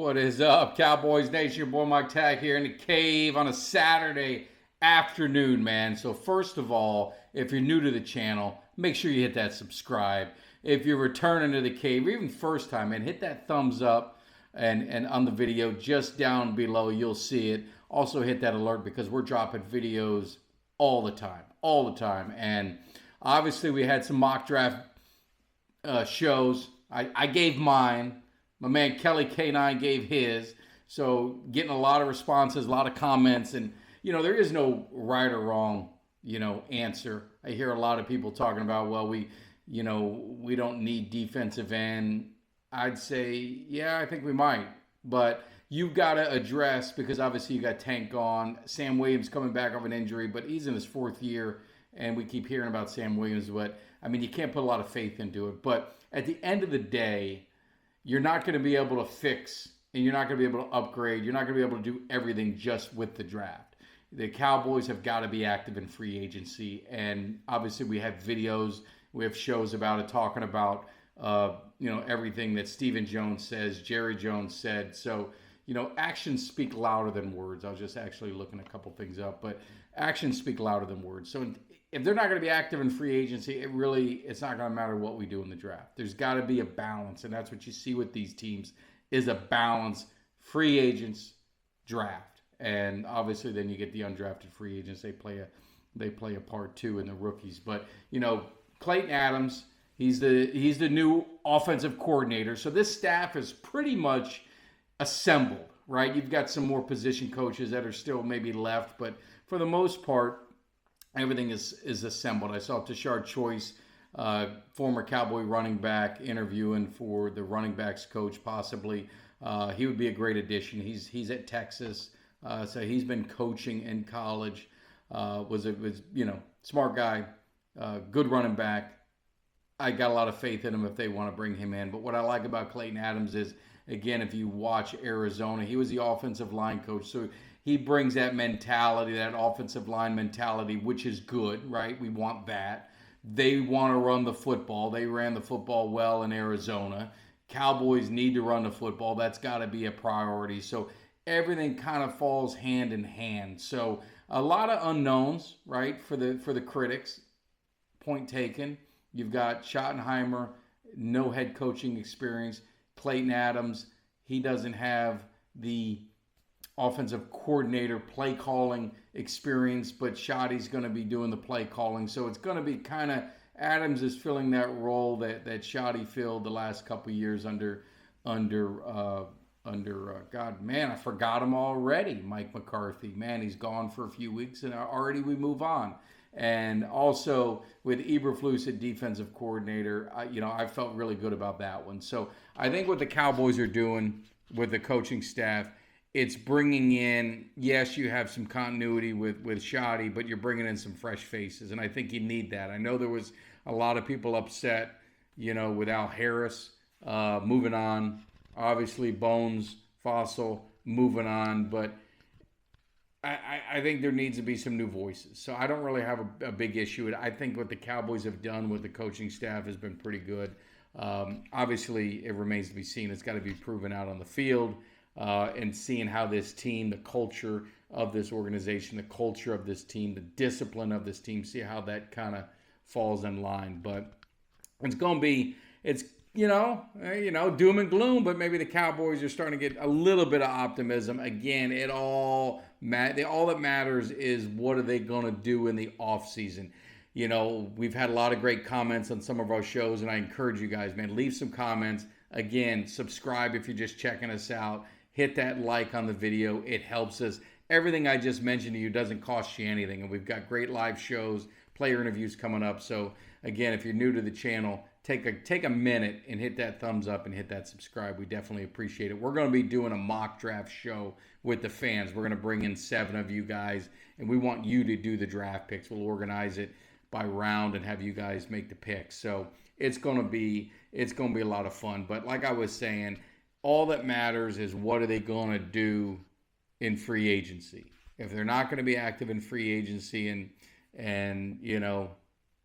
What is up, Cowboys Nation? Your boy Mike Tag here in the cave on a Saturday afternoon, man. So first of all, if you're new to the channel, make sure you hit that subscribe. If you're returning to the cave, or even first time, man, hit that thumbs up and on the video just down below, you'll see it. Also hit that alert because we're dropping videos all the time. And obviously we had some mock draft shows. I gave mine. My man Kelly K9 gave his. So getting a lot of responses, a lot of comments, and there is no right or wrong, answer. I hear a lot of people talking about, well, we don't need defensive end. I'd say, yeah, I think we might, but you've got to address, because obviously you got Tank gone, Sam Williams coming back off an injury, but he's in his fourth year, and we keep hearing about Sam Williams. But I mean, you can't put a lot of faith into it. But at the end of the day, you're not going to be able to fix, and you're not going to be able to upgrade. You're not going to be able to do everything just with the draft. The Cowboys have got to be active in free agency, and obviously we have videos, we have shows about it, talking about everything that Stephen Jones says, Jerry Jones said. So actions speak louder than words. I was just actually looking a couple things up, but actions speak louder than words. So if they're not going to be active in free agency, it's not going to matter what we do in the draft. There's got to be a balance, and that's what you see with these teams, is a balance. Free agents, draft, and obviously then you get the undrafted free agents. They play a part too in the rookies. But Clayton Adams, he's the new offensive coordinator. So this staff is pretty much assembled, right? You've got some more position coaches that are still maybe left, but for the most part, everything is assembled. I saw Tashard Choice, former Cowboy running back, interviewing for the running backs coach, possibly. He would be a great addition. He's at Texas, so he's been coaching in college. Was smart guy, good running back. I got a lot of faith in him if they want to bring him in. But what I like about Clayton Adams is, again, if you watch Arizona, he was the offensive line coach, so he brings that mentality, that offensive line mentality, which is good, right? We want that. They want to run the football. They ran the football well in Arizona. Cowboys need to run the football. That's got to be a priority. So everything kind of falls hand in hand. So a lot of unknowns, right, for the critics. Point taken. You've got Schottenheimer, no head coaching experience. Clayton Adams, he doesn't have the offensive coordinator play calling experience, but Schotty's going to be doing the play calling. So it's going to be kind of, Adams is filling that role that Schotty filled the last couple of years under God, man, I forgot him already. Mike McCarthy, man, he's gone for a few weeks, and already we move on. And also with Eberflus at defensive coordinator, I felt really good about that one. So I think what the Cowboys are doing with the coaching staff, it's bringing in, yes, you have some continuity with Schotty, but you're bringing in some fresh faces, and I think you need that. I know there was a lot of people upset, with Al Harris moving on. Obviously, Bones, Fossil moving on, but I think there needs to be some new voices. So I don't really have a big issue with it. I think what the Cowboys have done with the coaching staff has been pretty good. Obviously, it remains to be seen. It's got to be proven out on the field. And seeing how this team, the culture of this organization, the culture of this team, the discipline of this team, see how that kind of falls in line. But it's going to be, doom and gloom, but maybe the Cowboys are starting to get a little bit of optimism. Again, all that matters is what are they going to do in the offseason. We've had a lot of great comments on some of our shows, and I encourage you guys, man, leave some comments. Again, subscribe if you're just checking us out. Hit that like on the video. It helps us. Everything I just mentioned to you doesn't cost you anything. And we've got great live shows, player interviews coming up. So, again, if you're new to the channel, take a minute and hit that thumbs up and hit that subscribe. We definitely appreciate it. We're going to be doing a mock draft show with the fans. We're going to bring in 7 of you guys, and we want you to do the draft picks. We'll organize it by round and have you guys make the picks. So it's going to be a lot of fun. But like I was saying, all that matters is what are they going to do in free agency. If they're not going to be active in free agency and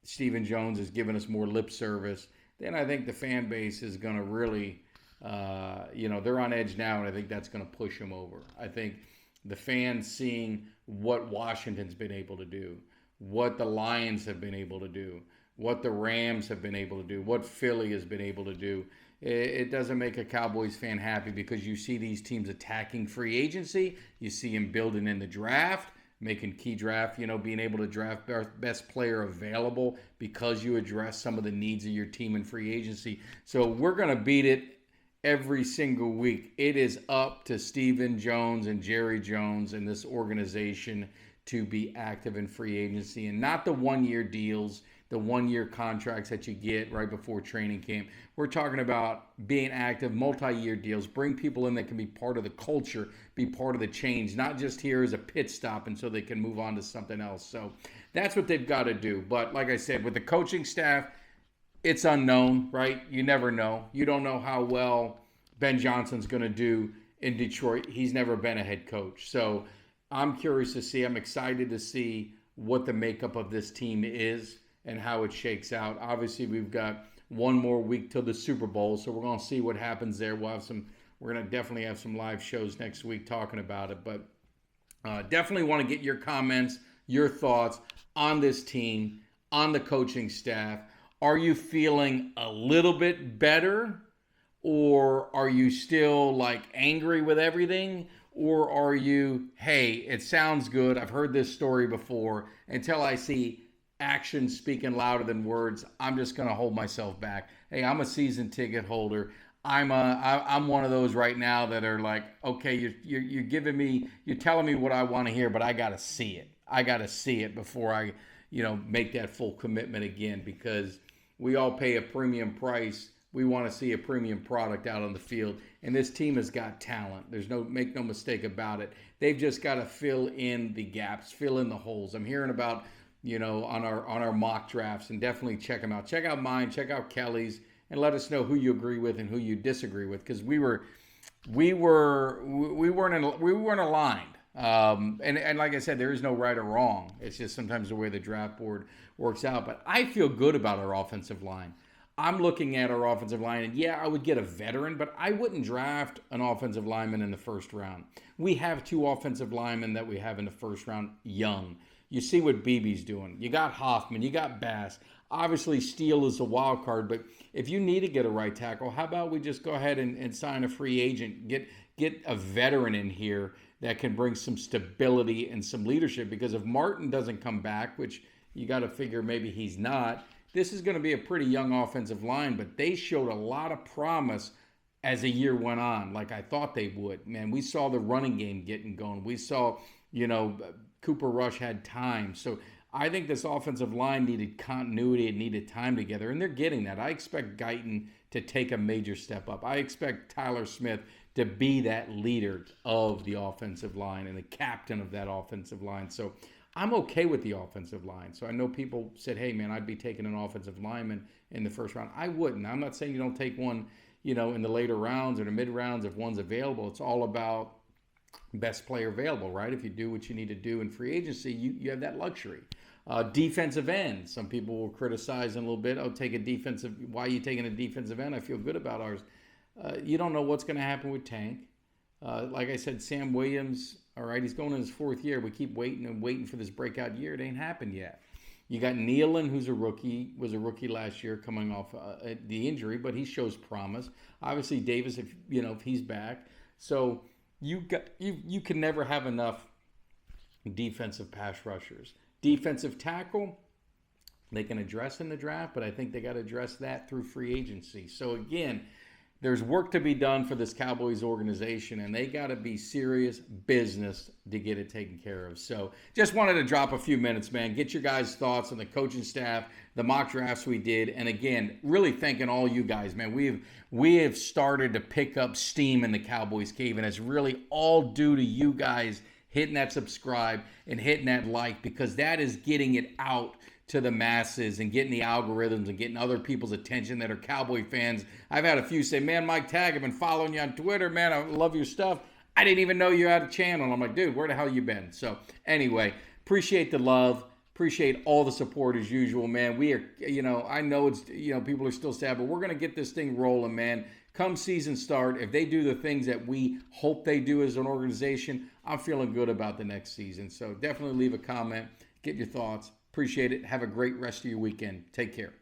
Stephen Jones is giving us more lip service, then I think the fan base is going to really They're on edge now, and I think that's going to push them over. I think the fans seeing what Washington's been able to do, what the Lions have been able to do, what the Rams have been able to do, what Philly has been able to do, it doesn't make a Cowboys fan happy, because you see these teams attacking free agency. You see them building in the draft, making key draft, being able to draft best player available because you address some of the needs of your team in free agency. So we're going to beat it every single week. It is up to Stephen Jones and Jerry Jones and this organization to be active in free agency, and not the one-year deals, the one-year contracts that you get right before training camp. We're talking about being active, multi-year deals, bring people in that can be part of the culture, be part of the change, not just here as a pit stop and so they can move on to something else. So that's what they've got to do. But like I said, with the coaching staff, it's unknown, right? You never know. You don't know how well Ben Johnson's going to do in Detroit. He's never been a head coach. So I'm curious to see. I'm excited to see what the makeup of this team is and how it shakes out. Obviously, we've got one more week till the Super Bowl, so we're going to see what happens there. We're going to definitely have some live shows next week talking about it. But definitely want to get your comments, your thoughts on this team, on the coaching staff. Are you feeling a little bit better, or are you still like angry with everything? Or are you, hey, it sounds good, I've heard this story before, until I see action speaking louder than words, I'm just going to hold myself back. Hey, I'm a season ticket holder. I'm one of those right now that are like, okay, you're telling me what I want to hear, but I got to see it. I got to see it before I, make that full commitment again, because we all pay a premium price. We want to see a premium product out on the field, and this team has got talent. Make no mistake about it. They've just got to fill in the gaps, fill in the holes. I'm hearing about, on our mock drafts, and definitely check them out. Check out mine, check out Kelly's, and let us know who you agree with and who you disagree with, because we weren't aligned. And like I said, there is no right or wrong. It's just sometimes the way the draft board works out. But I feel good about our offensive line. I'm looking at our offensive line, and yeah, I would get a veteran, but I wouldn't draft an offensive lineman in the first round. We have 2 offensive linemen that we have in the first round, young. You see what BB's doing. You got Hoffman, you got Bass. Obviously, Steele is a wild card, but if you need to get a right tackle, how about we just go ahead and sign a free agent, get a veteran in here that can bring some stability and some leadership, because if Martin doesn't come back, which you got to figure maybe he's not, this is going to be a pretty young offensive line, but they showed a lot of promise as the year went on, like I thought they would. Man, we saw the running game getting going. We saw, Cooper Rush had time. So I think this offensive line needed continuity. It needed time together, and they're getting that. I expect Guyton to take a major step up. I expect Tyler Smith to be that leader of the offensive line and the captain of that offensive line. So I'm okay with the offensive line. So I know people said, hey, man, I'd be taking an offensive lineman in the first round. I wouldn't. I'm not saying you don't take one, in the later rounds or the mid rounds if one's available. It's all about best player available, right? If you do what you need to do in free agency, you have that luxury. Defensive end. Some people will criticize a little bit. Why are you taking a defensive end? I feel good about ours. You don't know what's going to happen with Tank. Like I said, Sam Williams, all right, he's going in his 4th year. We keep waiting and waiting for this breakout year. It ain't happened yet. You got Nealon, who's was a rookie last year coming off the injury, but he shows promise. Obviously, Davis, if he's back. So you can never have enough defensive pass rushers. Defensive tackle, they can address in the draft, but I think they got to address that through free agency. So again, there's work to be done for this Cowboys organization, and they got to be serious business to get it taken care of. So just wanted to drop a few minutes, man. Get your guys' thoughts on the coaching staff, the mock drafts we did. And again, really thanking all you guys, man. We have started to pick up steam in the Cowboys Cave, and it's really all due to you guys hitting that subscribe and hitting that like, because that is getting it out to the masses and getting the algorithms and getting other people's attention that are Cowboy fans. I've had a few say, man, Mike Tag, I've been following you on Twitter. Man, I love your stuff. I didn't even know you had a channel. I'm like, dude, where the hell you been? So anyway, appreciate the love. Appreciate all the support as usual, man. We are, I know it's, people are still sad, but we're going to get this thing rolling, man. Come season start, if they do the things that we hope they do as an organization, I'm feeling good about the next season. So definitely leave a comment, get your thoughts. Appreciate it. Have a great rest of your weekend. Take care.